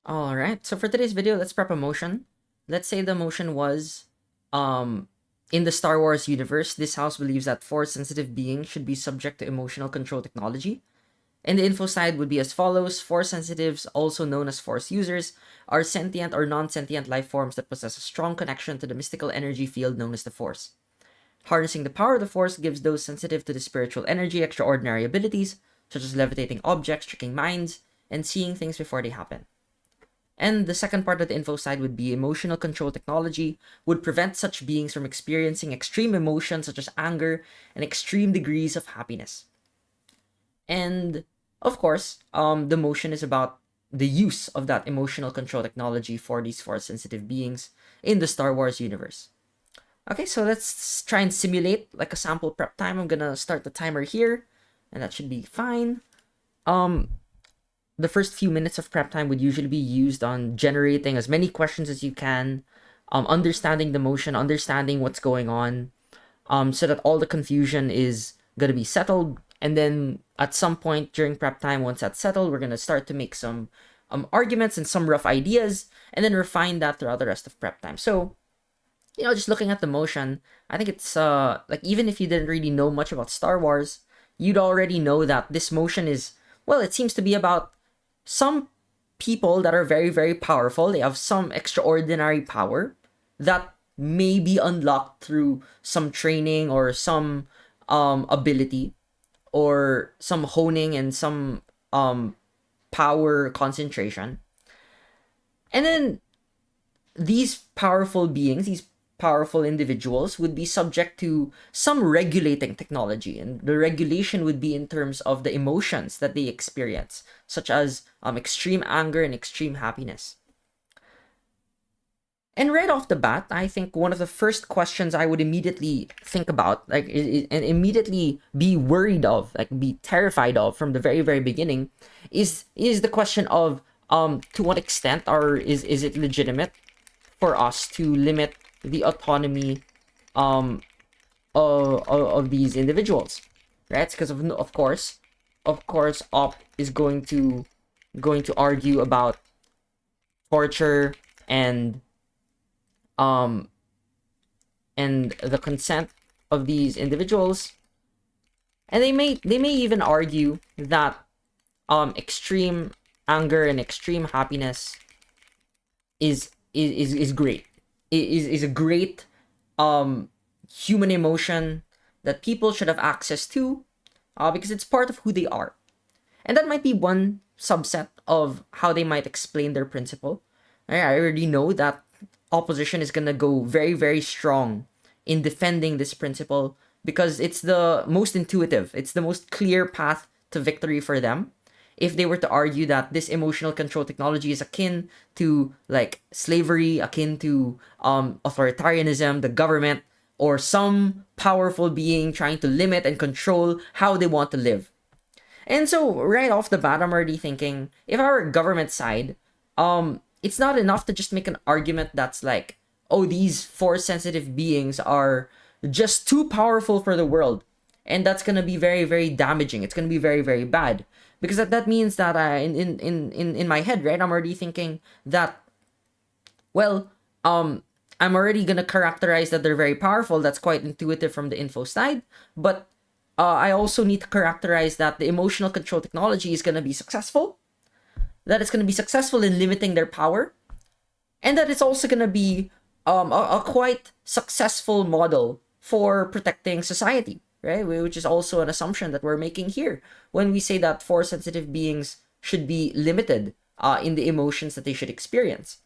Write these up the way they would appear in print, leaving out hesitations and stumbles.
All right. So for today's video, let's prep a motion. Let's say the motion was, um, in the Star Wars universe, this house believes that Force-sensitive beings should be subject to emotional control technology. And the info side would be as follows. Force sensitives, also known as Force users, are sentient or non-sentient life forms that possess a strong connection to the mystical energy field known as the Force. Harnessing the power of the Force gives those sensitive to the spiritual energy extraordinary abilities, such as levitating objects, tricking minds, and seeing things before they happen. And the second part of the info side would be emotional control technology would prevent such beings from experiencing extreme emotions such as anger and extreme degrees of happiness. And of course, the motion is about the use of that emotional control technology for these force sensitive beings in the Star Wars universe. Okay, so let's try and simulate like a sample prep time. I'm gonna start the timer here, and that should be fine. The first few minutes of prep time would usually be used on generating as many questions as you can, understanding the motion, understanding what's going on, so that all the confusion is gonna be settled. And then at some point during prep time, once that's settled, we're gonna start to make some arguments and some rough ideas, and then refine that throughout the rest of prep time. So, just looking at the motion, I think it's like even if you didn't really know much about Star Wars, you'd already know that this motion is, well, it seems to be about some people that are very, very powerful. They have some extraordinary power that may be unlocked through some training or some ability or some honing and some power concentration. And then these powerful beings, these powerful individuals would be subject to some regulating technology, and the regulation would be in terms of the emotions that they experience, such as extreme anger and extreme happiness. And right off the bat, I think one of the first questions I would immediately think about, like, and immediately be worried of, like, be terrified of from the very, very beginning, is the question of to what extent is it legitimate for us to limit the autonomy of these individuals, right? Because of course, op is going to argue about torture and um and the consent of these individuals, and they may even argue that extreme anger and extreme happiness is great, is a great human emotion that people should have access to, because it's part of who they are. And that might be one subset of how they might explain their principle. I already know that opposition is gonna go very, very strong in defending this principle because it's the most intuitive, it's the most clear path to victory for them. If they were to argue that this emotional control technology is akin to like slavery, akin to authoritarianism, the government, or some powerful being trying to limit and control how they want to live. And so right off the bat, I'm already thinking, if our government side, it's not enough to just make an argument that's like, oh, these force sensitive beings are just too powerful for the world. And that's gonna be very, very damaging. It's gonna be very, very bad. Because that means that in my head, right, I'm already thinking that, well, I'm already gonna characterize that they're very powerful. That's quite intuitive from the info side. But I also need to characterize that the emotional control technology is gonna be successful, that it's going to be successful in limiting their power, and that it's also going to be a quite successful model for protecting society, right? Which is also an assumption that we're making here when we say that force sensitive beings should be limited in the emotions that they should experience,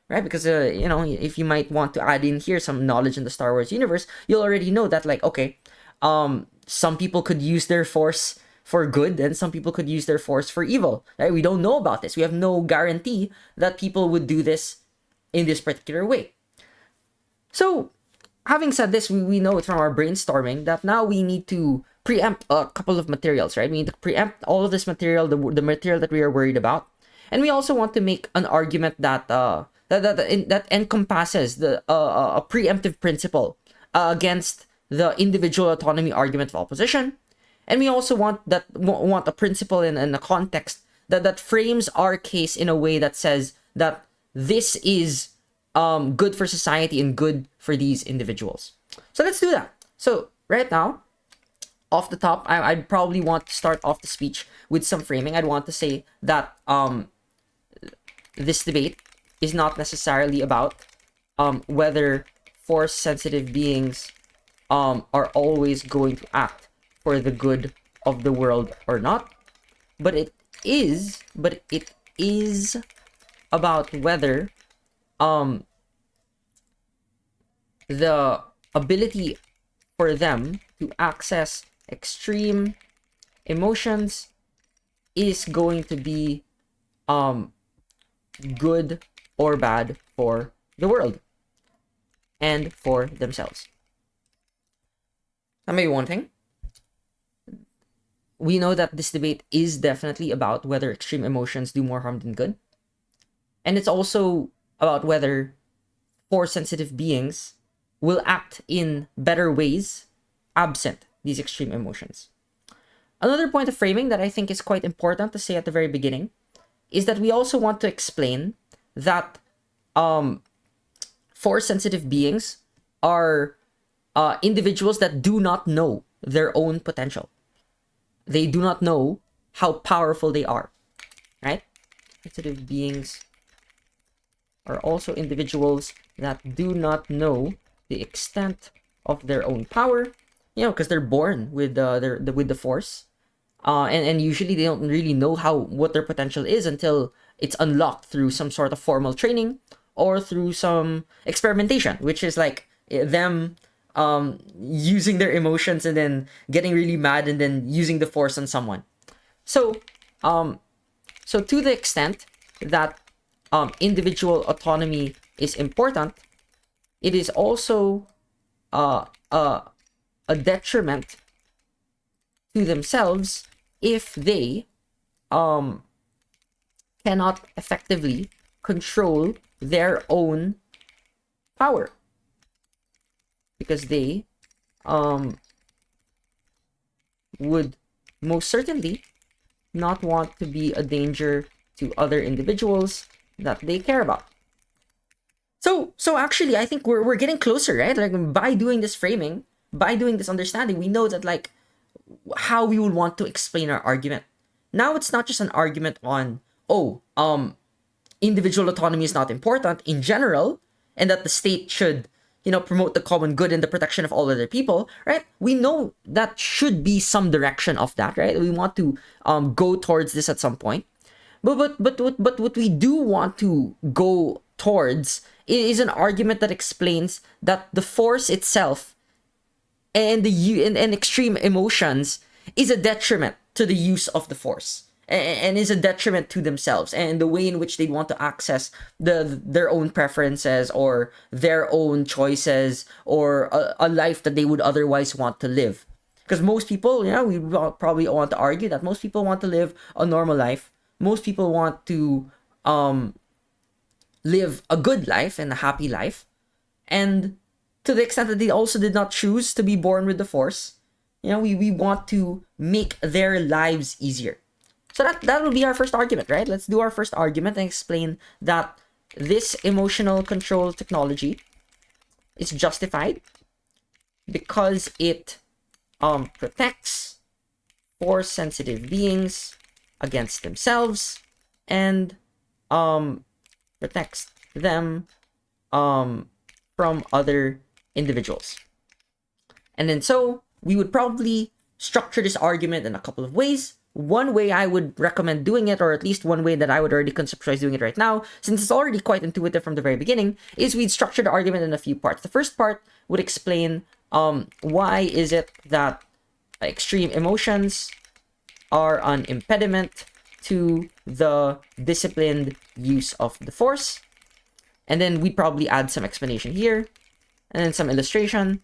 right? Because if you might want to add in here some knowledge in the Star Wars universe, you'll already know that, like, okay, some people could use their force for good and some people could use their force for evil, right? We don't know about this. We have no guarantee that people would do this in this particular way. So having said this, we know it from our brainstorming that now we need to preempt a couple of materials, right? We need to preempt all of this material, the material that we are worried about. And we also want to make an argument that that encompasses the a preemptive principle against the individual autonomy argument of opposition. And we also want a principle and a context that frames our case in a way that says that this is good for society and good for these individuals. So let's do that. So right now, off the top, I'd probably want to start off the speech with some framing. I'd want to say that this debate is not necessarily about whether force-sensitive beings are always going to act for the good of the world or not, but it is about whether the ability for them to access extreme emotions is going to be good or bad for the world and for themselves. That may be one thing. We know that this debate is definitely about whether extreme emotions do more harm than good. And it's also about whether force-sensitive beings will act in better ways absent these extreme emotions. Another point of framing that I think is quite important to say at the very beginning is that we also want to explain that force-sensitive beings are individuals that do not know their own potential. They do not know how powerful they are, right? Sensitive beings are also individuals that do not know the extent of their own power, because they're born with with the force, and usually they don't really know what their potential is until it's unlocked through some sort of formal training or through some experimentation, which is like them using their emotions and then getting really mad and then using the force on someone. So to the extent that individual autonomy is important, it is also a detriment to themselves if they cannot effectively control their own power, because they would most certainly not want to be a danger to other individuals that they care about. So actually, I think we're getting closer, right? Like by doing this framing, by doing this understanding, we know that like how we would want to explain our argument. Now it's not just an argument on individual autonomy is not important in general, and that the state should promote the common good and the protection of all other people, right? We know that should be some direction of that, right? We want to go towards this at some point. But what we do want to go towards is an argument that explains that the force itself and and extreme emotions is a detriment to the use of the force, and is a detriment to themselves and the way in which they want to access their own preferences or their own choices or a life that they would otherwise want to live. Because most people, we probably want to argue that most people want to live a normal life. Most people want to live a good life and a happy life. And to the extent that they also did not choose to be born with the force, we want to make their lives easier. So that will be our first argument, right? Let's do our first argument and explain that this emotional control technology is justified because it protects force-sensitive beings against themselves and protects them from other individuals. And then so we would probably structure this argument in a couple of ways. One way I would recommend doing it, or at least one way that I would already conceptualize doing it right now, since it's already quite intuitive from the very beginning, is we'd structure the argument in a few parts. The first part would explain why is it that extreme emotions are an impediment to the disciplined use of the force. And then we'd probably add some explanation here, and then some illustration,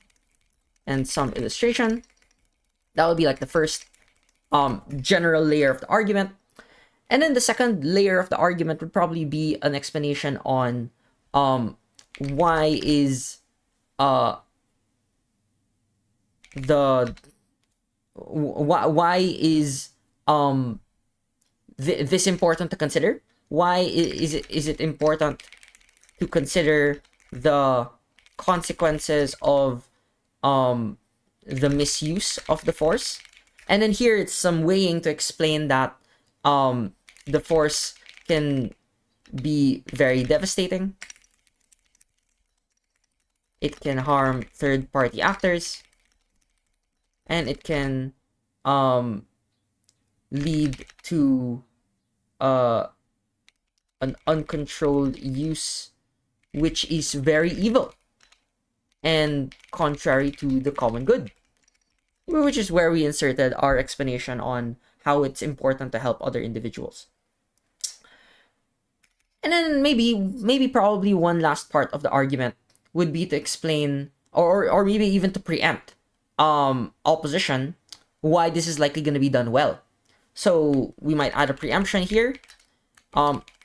and some illustration. That would be like the first general layer of the argument. And then the second layer of the argument would probably be an explanation on why is this important to consider. why is it important to consider the consequences of the misuse of the force. And then here it's some weighing to explain that the force can be very devastating. It can harm third party actors, and it can lead to an uncontrolled use, which is very evil and contrary to the common good, which is where we inserted our explanation on how it's important to help other individuals. And then maybe probably one last part of the argument would be to explain, or maybe even to preempt opposition, why this is likely going to be done well. So we might add a preemption here.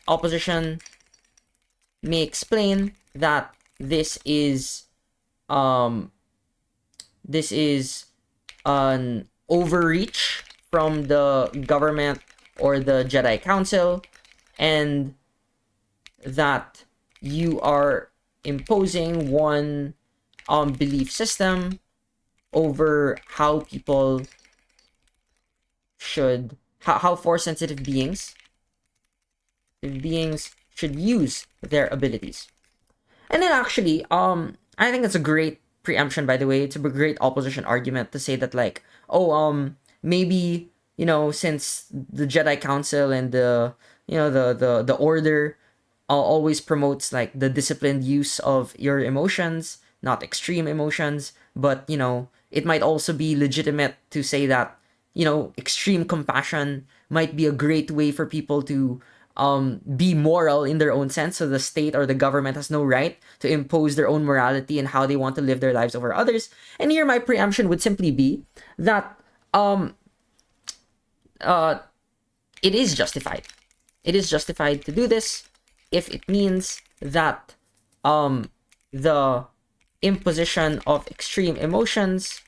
Opposition may explain that this is an overreach from the government or the Jedi Council, and that you are imposing one belief system over how people should, how force sensitive beings should use their abilities. And then actually, I think it's a great preemption, by the way. It's a great opposition argument to say that, like, oh, maybe, since the Jedi Council and the Order always promotes like the disciplined use of your emotions, not extreme emotions, but it might also be legitimate to say that extreme compassion might be a great way for people to be moral in their own sense. So the state or the government has no right to impose their own morality and how they want to live their lives over others. And here my preemption would simply be that it is justified. It is justified to do this if it means that the imposition of extreme emotions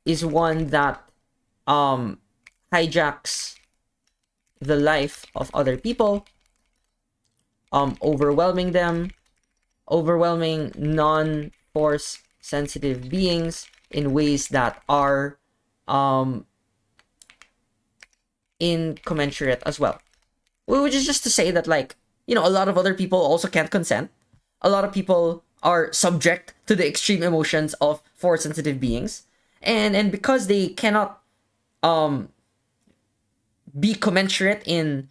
is one that hijacks the life of other people, overwhelming non-force sensitive beings in ways that are incommensurate as well. Which is just to say that, like, a lot of other people also can't consent. A lot of people are subject to the extreme emotions of force sensitive beings. And because they cannot be commensurate in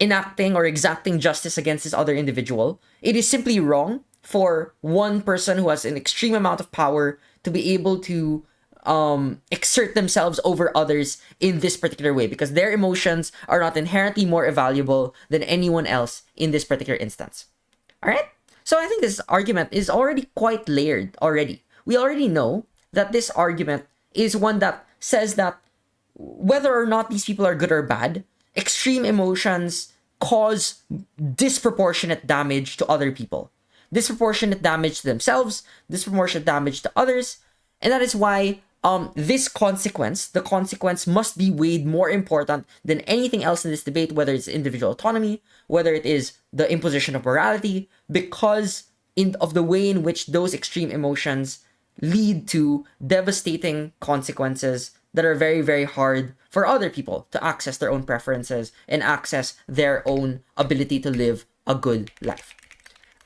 enacting or exacting justice against this other individual, it is simply wrong for one person who has an extreme amount of power to be able to exert themselves over others in this particular way, because their emotions are not inherently more valuable than anyone else in this particular instance. All right? So I think this argument is already quite layered already. We already know that this argument is one that says that whether or not these people are good or bad, extreme emotions cause disproportionate damage to other people, disproportionate damage to themselves, disproportionate damage to others. And that is why the consequence must be weighed more important than anything else in this debate, whether it's individual autonomy, whether it is the imposition of morality, because of the way in which those extreme emotions lead to devastating consequences that are very, very hard for other people to access their own preferences and access their own ability to live a good life.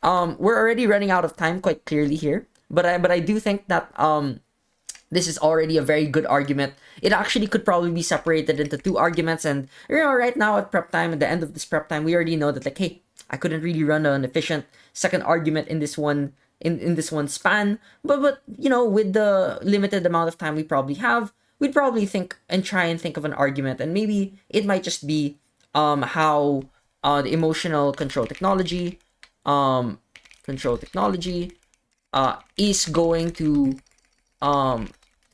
We're already running out of time quite clearly here, but I do think that this is already a very good argument. It actually could probably be separated into two arguments, and right now at prep time, at the end of this prep time, we already know that, like, hey, I couldn't really run an efficient second argument in this one in this one span, but with the limited amount of time we probably have, we'd probably think and try and think of an argument, and maybe it might just be how the emotional control technology is going to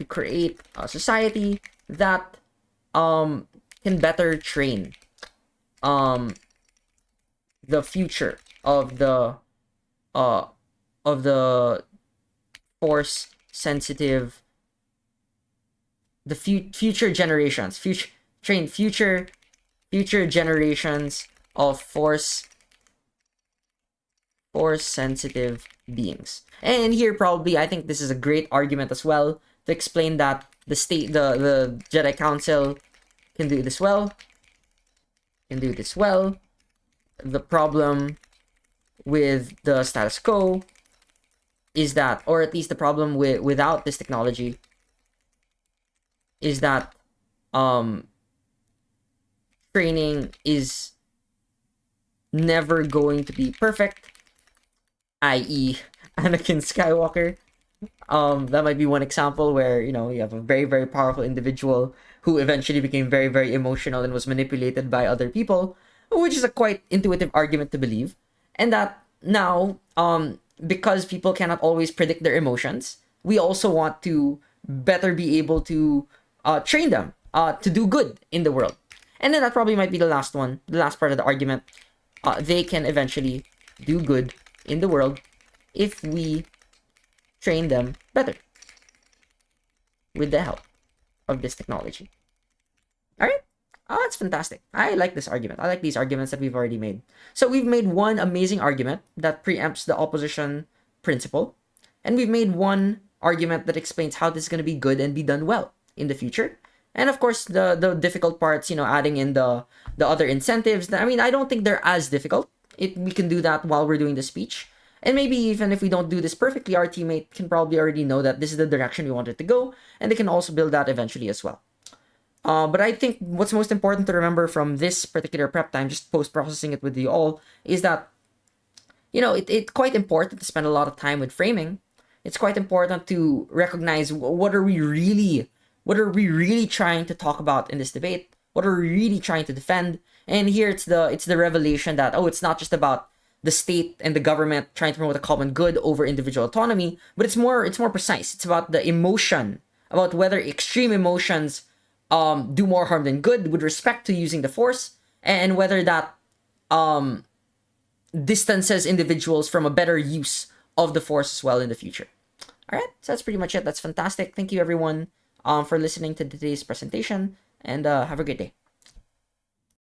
create a society that can better train the future of the force sensitive, future generations, future generations of force sensitive beings. And here probably I think this is a great argument as well to explain that the Jedi Council can do this well. Can do this well. The problem with the status quo is that, or at least the problem without this technology is that training is never going to be perfect, i.e. Anakin Skywalker. That might be one example where, you know, you have a very, very powerful individual who eventually became very, very emotional and was manipulated by other people, which is a quite intuitive argument to believe. And that now, because people cannot always predict their emotions, we also want to better be able to train them to do good in the world. And then that probably might be the last one, the last part of the argument. They can eventually do good in the world if we train them better with the help of this technology. All right. Oh, that's fantastic. I like this argument. I like these arguments that we've already made. So we've made one amazing argument that preempts the opposition principle. And we've made one argument that explains how this is going to be good and be done well in the future. And of course, the difficult parts, you know, adding in the other incentives. I mean, I don't think they're as difficult. We can do that while we're doing the speech. And maybe even if we don't do this perfectly, our teammate can probably already know that this is the direction we want it to go. And they can also build that eventually as well. But I think what's most important to remember from this particular prep time, just post-processing it with you all, is that, you know, it's quite important to spend a lot of time with framing. It's quite important to recognize what are we really trying to talk about in this debate? What are we really trying to defend? And here it's the revelation that, oh, it's not just about the state and the government trying to promote a common good over individual autonomy, but it's more precise. It's about the emotion, about whether extreme emotions do more harm than good with respect to using the force, and whether that distances individuals from a better use of the force as well in the future. All right, so that's pretty much it. That's fantastic. Thank you everyone for listening to today's presentation, and have a great day.